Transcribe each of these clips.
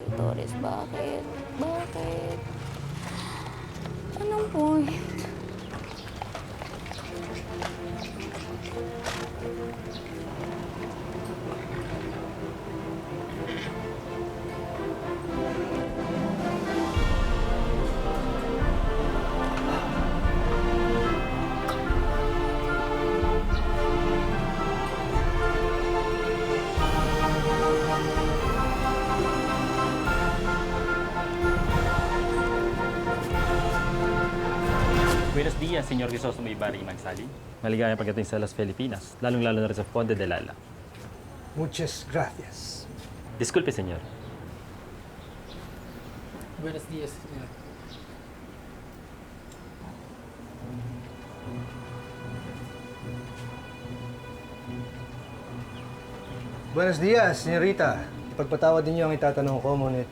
Torres, bakit? Bakit? Anong point? Buenos días, Señor Crisostomo Ibarri Magsaling. Maligayang pagdating sa Las Filipinas, lalong-lalo na rin sa Ponte de Lala. Muchas gracias. Disculpe, Señor. Buenos días, señor. Buenos dias, senyorita. Ipagpatawad ninyo ang itatanong ko, ngunit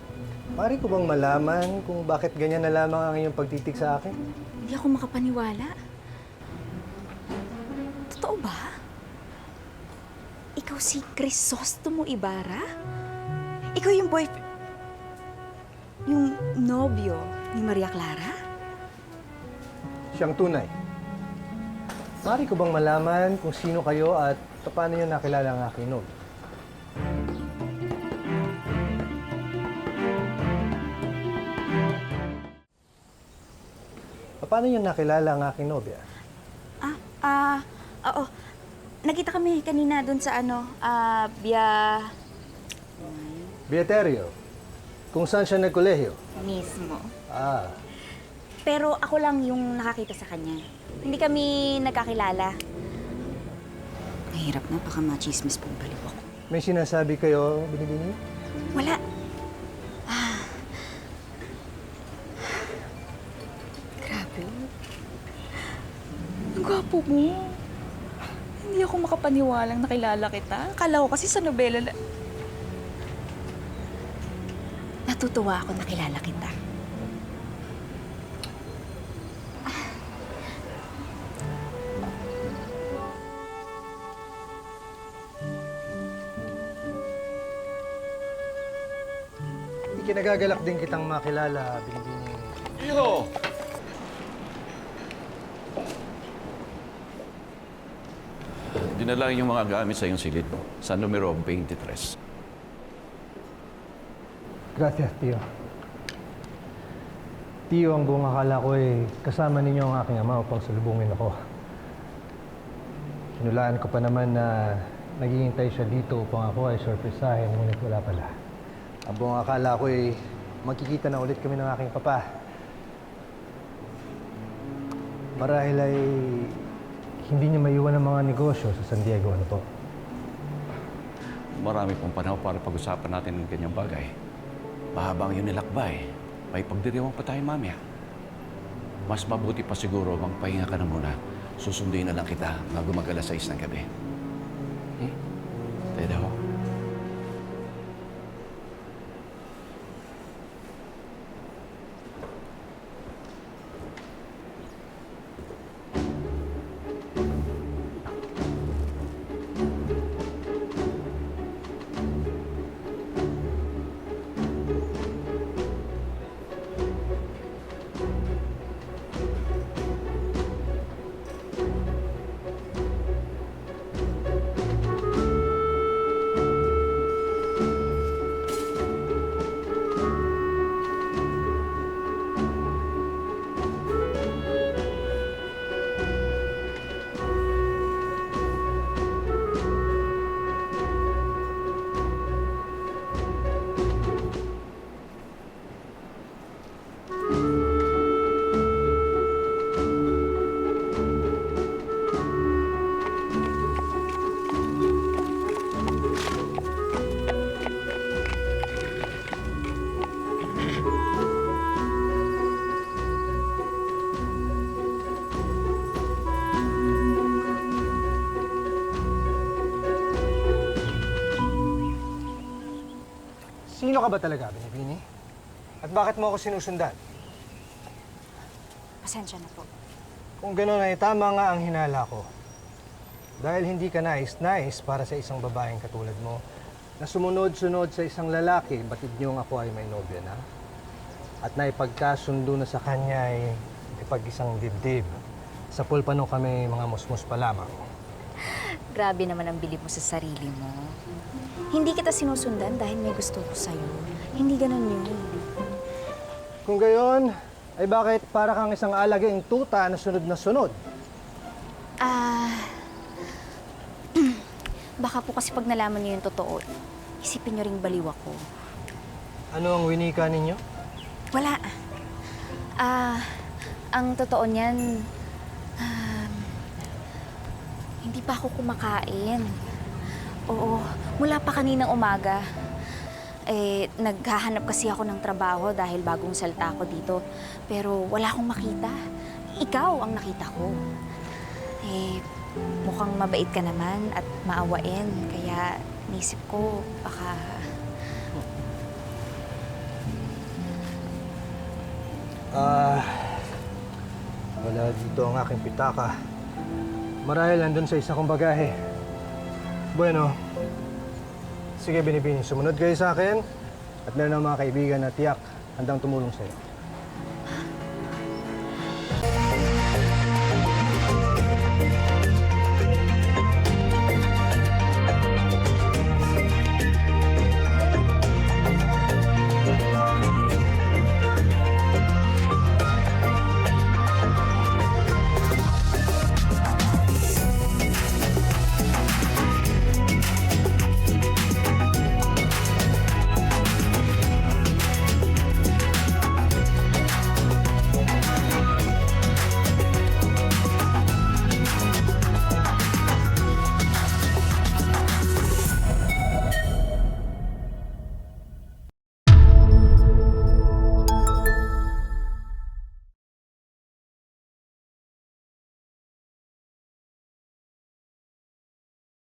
maaari ko bang malaman kung bakit ganyan na lamang ang iyong pagtitig sa akin? Hindi ako makapaniwala. Totoo ba? Ikaw si Crisostomo Ibarra? Ikaw yung boyfriend... Yung nobyo ni Maria Clara? Siyang tunay. Maaari ko bang malaman kung sino kayo at paano niyo nakilala ang aking nobyo? Paano niyo nakilala ang aking nobya? Oo. Nakita kami kanina dun sa Beaterio. Kung saan siya nagkolehiyo? mismo. Ah, Pero ako lang yung nakakita sa kanya. Hindi kami nagkakilala. Mahirap na, baka machismis pong baliw ako. may sinasabi kayo, Binibini? Wala. Grabe. Ang gwapo mo. Hindi ako makapaniwalang nakilala kita. Akala ko kasi sa nobela na... Natutuwa ako nakilala kita. Ikinagagalak din kitang makilala, Binibini. Iho! Dinala yung mga gamit sa iyong silid sa numero 23. Gracias, Tio. Tio, ang buong akala ko ay kasama ninyo ang aking ama upang salubungin ako. Hinulaan ko pa naman na naghihintay siya dito upang ako ay sorpresahin, ngunit wala pala. Ang buong akala ko ay magkikita na ulit kami ng aking papa. Marahil ay hindi niya maiwan ang mga negosyo sa San Diego, ano po? Marami pong panahon para pag-usapan natin ng ganyang bagay. Mahabang yun nilakbay. May pagdiriwang pa tayo mamaya. Mas mabuti pa siguro magpahinga ka na muna. Susunduin na lang kita bago mag-alas 6 ng gabi. Tayo daw. Sino ka ba talaga, Binibini? At bakit mo ako sinusundan? Pasensya na po. Kung gano'n ay tama nga ang hinala ko. Dahil hindi ka nais-nais para sa isang babaeng katulad mo, na sumunod-sunod sa isang lalaki, batid niyong ako ay may nobya na. At naipagkasundo na sa kanya ay ipag-isang dibdib. Sa pulpano kami mga musmus pa lamang. Grabe naman ang bilib mo sa sarili mo. Hindi kita sinusundan dahil may gusto ko sa'yo. Hindi ganun yun. Kung gayon, ay bakit para kang isang alaging tuta na sunod na sunod? Baka po kasi pag nalaman niyo yung totoo, isipin niyo ring baliw ako. Ano ang winika ninyo? Wala. Ang totoo niyan, hindi pa ako kumakain. Oo, mula pa kaninang umaga. Naghahanap kasi ako ng trabaho dahil bagong salta ako dito. Pero wala akong makita. Ikaw ang nakita ko. Mukhang mabait ka naman at maawain. Kaya naisip ko, baka... Wala dito ang aking pitaka. Marahil nandun sa isa kong bagahe. Bueno, sige Binibini, sumunod kayo sa akin at meron ng mga kaibigan na tiyak handang tumulong sa'yo.